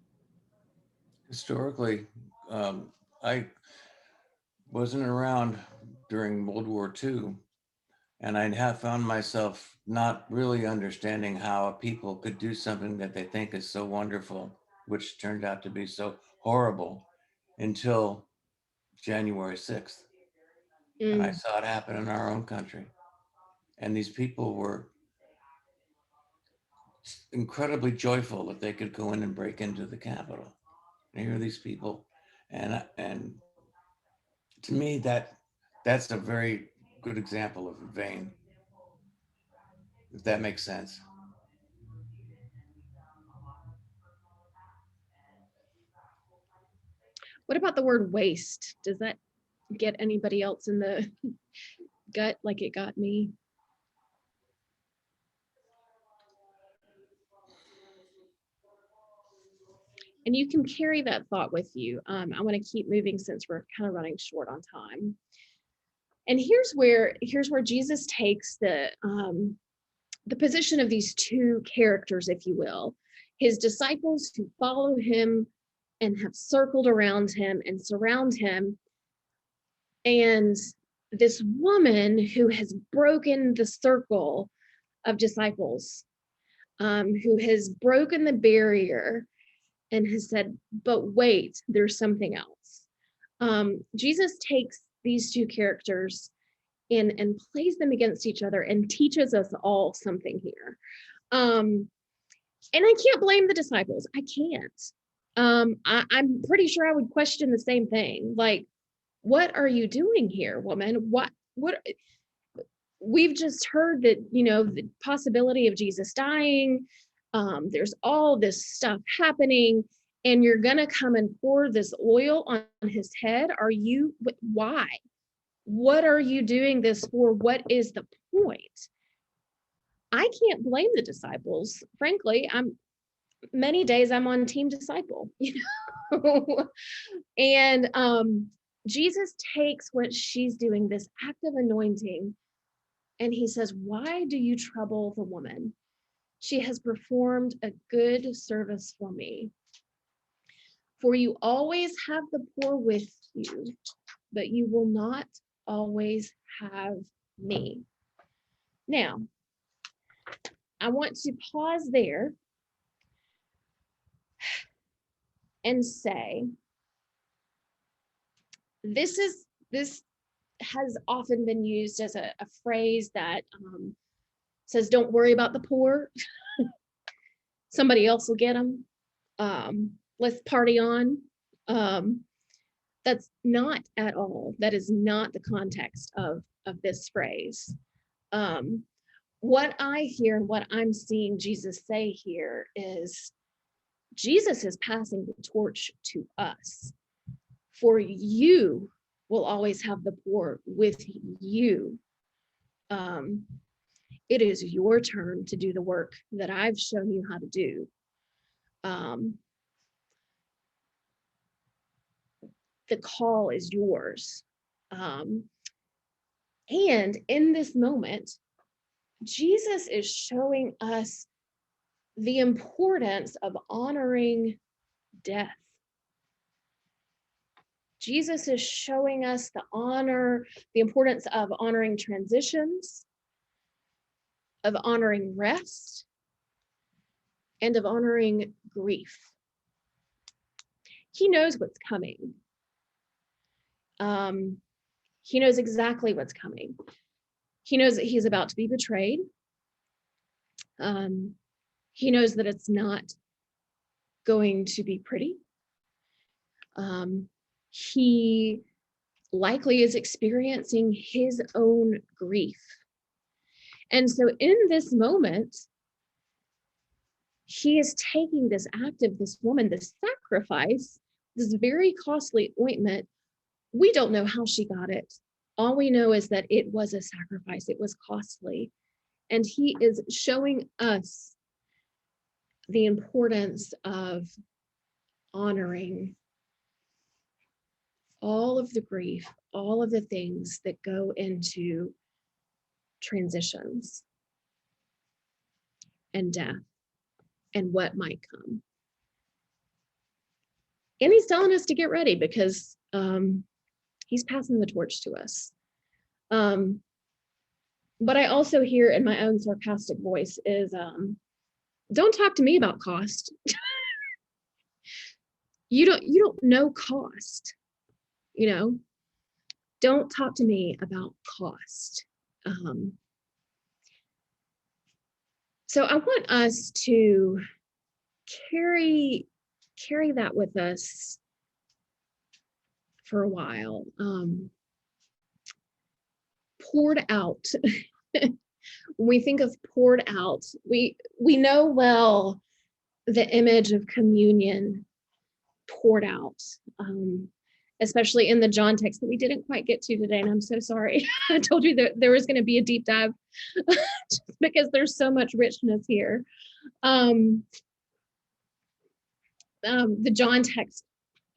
Historically, I wasn't around during World War II, and I have found myself not really understanding how people could do something that they think is so wonderful, which turned out to be so horrible, until January 6th. And I saw it happen in our own country. And these people were incredibly joyful that they could go in and break into the Capitol. And here are these people. And to me, that's a very good example of vain, if that makes sense. What about the word waste? Does that get anybody else in the gut like it got me? And you can carry that thought with you. I want to keep moving since we're kind of running short on time. And here's where Jesus takes the position of these two characters, if you will, his disciples who follow him and have circled around him and surround him, and this woman who has broken the circle of disciples, who has broken the barrier and has said, but wait, there's something else. Jesus takes these two characters and plays them against each other and teaches us all something here. And I can't blame the disciples. I can't. I'm pretty sure I would question the same thing. Like, what are you doing here, woman? What we've just heard that, the possibility of Jesus dying, there's all this stuff happening, and you're gonna come and pour this oil on his head. Why? What are you doing this for? What is the point? I can't blame the disciples. Frankly, many days I'm on team disciple, and Jesus takes what she's doing, this act of anointing, and he says, why do you trouble the woman? She has performed a good service for me. For you always have the poor with you, but you will not always have me. Now, I want to pause there and say, this has often been used as a phrase that says, don't worry about the poor. Somebody else will get them. Let's party on. That's not at all. That is not the context of this phrase. What I hear and what I'm seeing Jesus say here is Jesus is passing the torch to us. For you will always have the poor with you. It is your turn to do the work that I've shown you how to do. the call is yours. And in this moment, Jesus is showing us the importance of honoring death. Jesus is showing us the importance of honoring transitions, of honoring rest, and of honoring grief. He knows what's coming. He knows exactly what's coming. He knows that he's about to be betrayed. He knows that it's not going to be pretty. He likely is experiencing his own grief. And so in this moment, he is taking this act of this woman, this sacrifice, this very costly ointment. We don't know how she got it. All we know is that it was a sacrifice. It was costly. And he is showing us the importance of honoring all of the grief, all of the things that go into transitions and death and what might come. And he's telling us to get ready because he's passing the torch to us. But I also hear in my own sarcastic voice is, don't talk to me about cost. You don't know cost, you know? Don't talk to me about cost. So I want us to carry that with us for a while. Poured out. When we think of poured out, we know well the image of communion poured out, especially in the John text that we didn't quite get to today, and I'm so sorry. I told you that there was going to be a deep dive just because there's so much richness here. The John text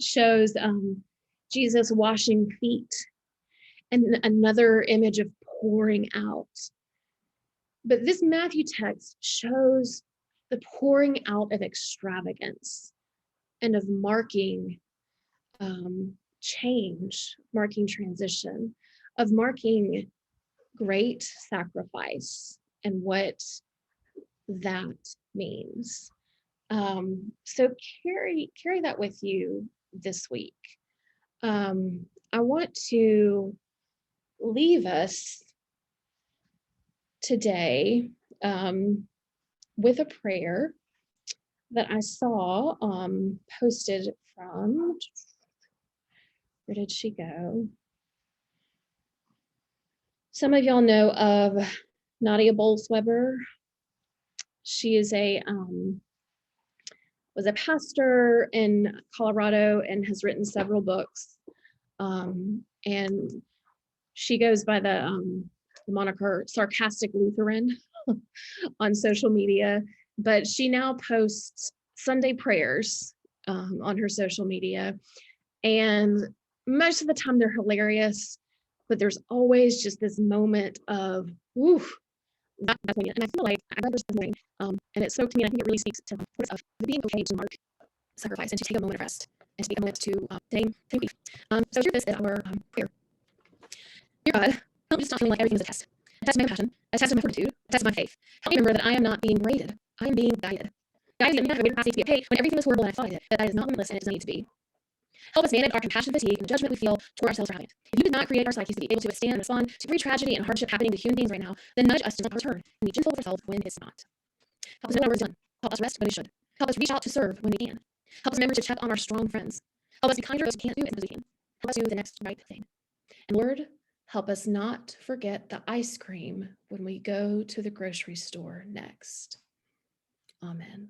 shows Jesus washing feet, and another image of pouring out. But this Matthew text shows the pouring out of extravagance and of marking change, marking transition, of marking great sacrifice and what that means. So carry that with you this week. I want to leave us today with a prayer that I saw posted from, where did she go? Some of y'all know of Nadia Bolz-Weber. She is was a pastor in Colorado and has written several books. And she goes by the moniker Sarcastic Lutheran on social media, but she now posts Sunday prayers on her social media. And most of the time they're hilarious, but there's always just this moment of, woof, that's poignant. And I feel like I read this morning, and it spoke to me. I think it really speaks to of being okay to mark sacrifice and to take a moment of rest and to take a moment to take grief. So here this is our prayer. Dear God, help me to stop feeling like everything is a test. A test of my passion, a test of my fortitude, a test of my faith. Help me remember that I am not being graded. I am being guided. Guide me not to wait capacity to get paid when everything was horrible and I thought it, that is not limitless and it does not need to be. Help us manage our compassion fatigue and the judgment we feel toward ourselves for having it. If you did not create our psyches to be able to withstand and respond to every tragedy and hardship happening to human beings right now, then nudge us to not return and be gentle with ourselves when it's not. Help us know when our work is done. Help us rest when we should. Help us reach out to serve when we can. Help us remember to check on our strong friends. Help us be kinder to those who can't do it as we can. Help us do the next right thing. And Lord, help us not forget the ice cream when we go to the grocery store next. Amen.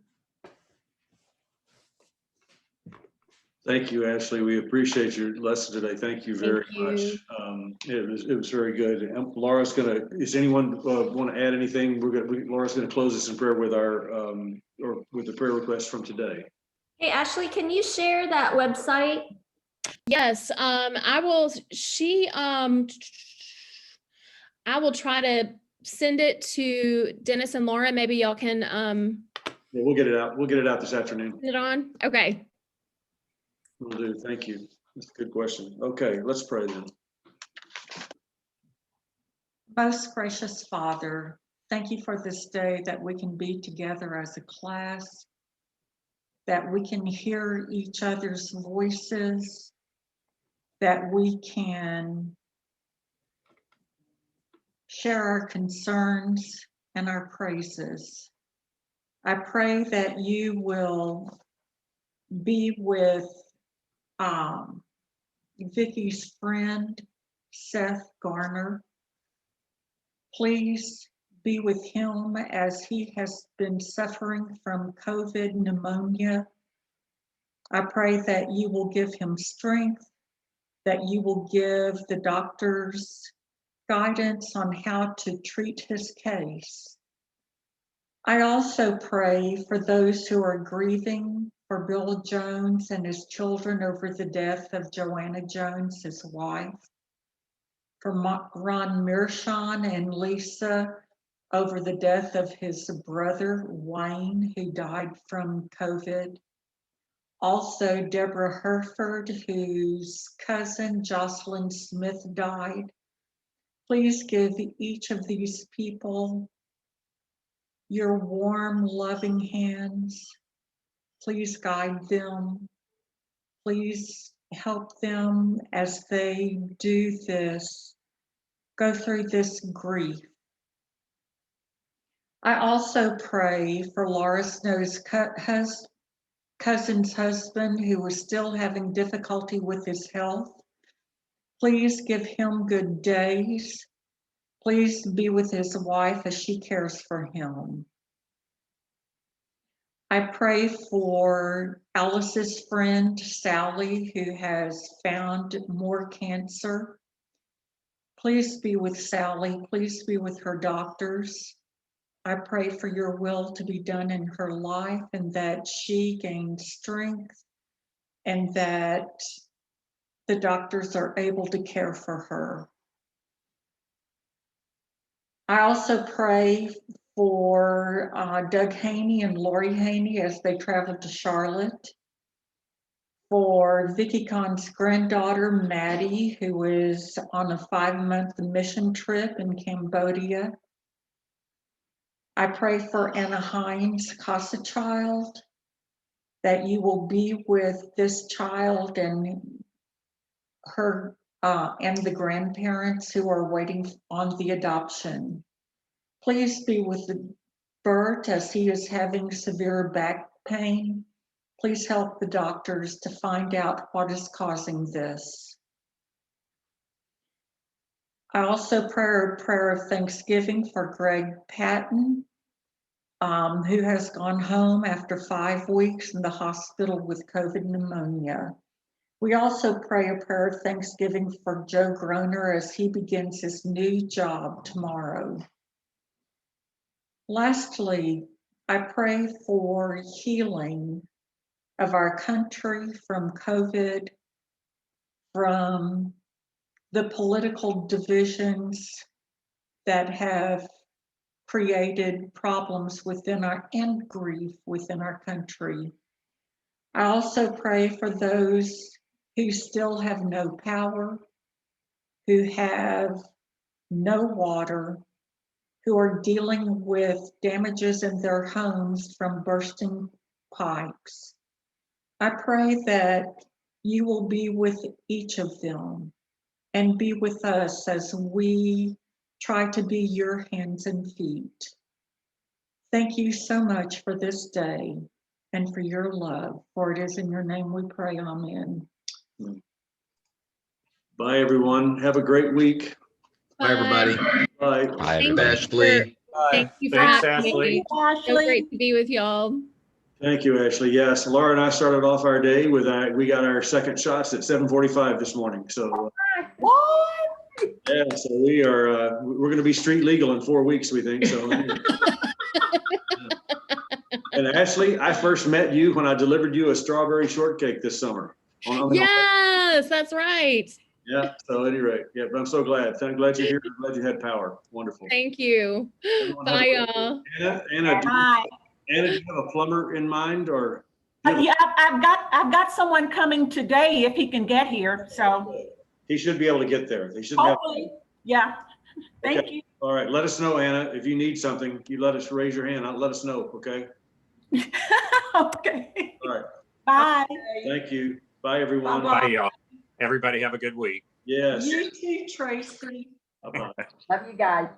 Thank you, Ashley. We appreciate your lesson today. Thank you very much. It was very good. Laura's gonna, is anyone want to add anything? Laura's gonna close us in prayer with our, or with the prayer request from today. Hey, Ashley, can you share that website? Yes, I will, I will try to send it to Dennis and Laura. Maybe y'all can, Yeah, we'll get it out. We'll get it out this afternoon. send it on. Okay. Will do. Thank you. That's a good question. Okay, let's pray then. Most gracious Father, thank you for this day that we can be together as a class, that we can hear each other's voices, that we can share our concerns and our praises. I pray that you will be with Vicky's friend, Seth Garner. Please be with him as he has been suffering from COVID pneumonia. I pray that you will give him strength, that you will give the doctors guidance on how to treat his case. I also pray for those who are grieving for Bill Jones and his children over the death of Joanna Jones, his wife, for Ron Mearshon and Lisa over the death of his brother, Wayne, who died from COVID. Also, Deborah Herford, whose cousin, Jocelyn Smith, died. Please give each of these people your warm, loving hands. Please guide them. Please help them as they do this, go through this grief. I also pray for Laura Snow's cousin's husband, who is still having difficulty with his health. Please give him good days. Please be with his wife as she cares for him. I pray for Alice's friend, Sally, who has found more cancer. Please be with Sally. Please be with her doctors. I pray for your will to be done in her life and that she gains strength and that the doctors are able to care for her. I also pray for Doug Haney and Lori Haney as they travel to Charlotte, for Vicky Kahn's granddaughter, Maddie, who is on a 5-month mission trip in Cambodia. I pray for Anna Hines' Casa child, that you will be with this child and her and the grandparents who are waiting on the adoption. Please be with Bert as he is having severe back pain. Please help the doctors to find out what is causing this. I also pray a prayer of thanksgiving for Greg Patton, who has gone home after 5 weeks in the hospital with COVID pneumonia. We also pray a prayer of thanksgiving for Joe Groner as he begins his new job tomorrow. Lastly, I pray for healing of our country from COVID, from the political divisions that have created problems within and grief within our country. I also pray for those who still have no power, who have no water, who are dealing with damages in their homes from bursting pipes. I pray that you will be with each of them and be with us as we try to be your hands and feet. Thank you so much for this day and for your love, for it is in your name we pray, amen. Bye, everyone. Have a great week. Bye, everybody. Bye. Bye, Thank everybody. Ashley. Thank you for Thanks, having me. Ashley. So great to be with y'all. Thank you, Ashley. Yes, Laura and I started off our day with we got our second shots at 7:45 this morning. So yeah, so we're going to be street legal in 4 weeks, we think. So. And Ashley, I first met you when I delivered you a strawberry shortcake this summer. Yes, that's right. Yeah, so at any rate, yeah, but I'm so glad. I'm glad you're here. I'm glad you had power. Wonderful. Thank you. Everyone have a Bye, great y'all. day. Anna, Bye. Anna, do you have a plumber in mind or? Yeah, I've got someone coming today if he can get here, so He should be able to get there. He shouldn't have. hopefully, yeah. Thank Okay. you. All right, let us know, Anna, if you need something, you raise your hand. Let us know, okay? Okay. All right, Bye. thank you. Bye, everyone. Bye, y'all. Everybody have a good week. Yes. You too, Tracy. Bye-bye. Love you guys.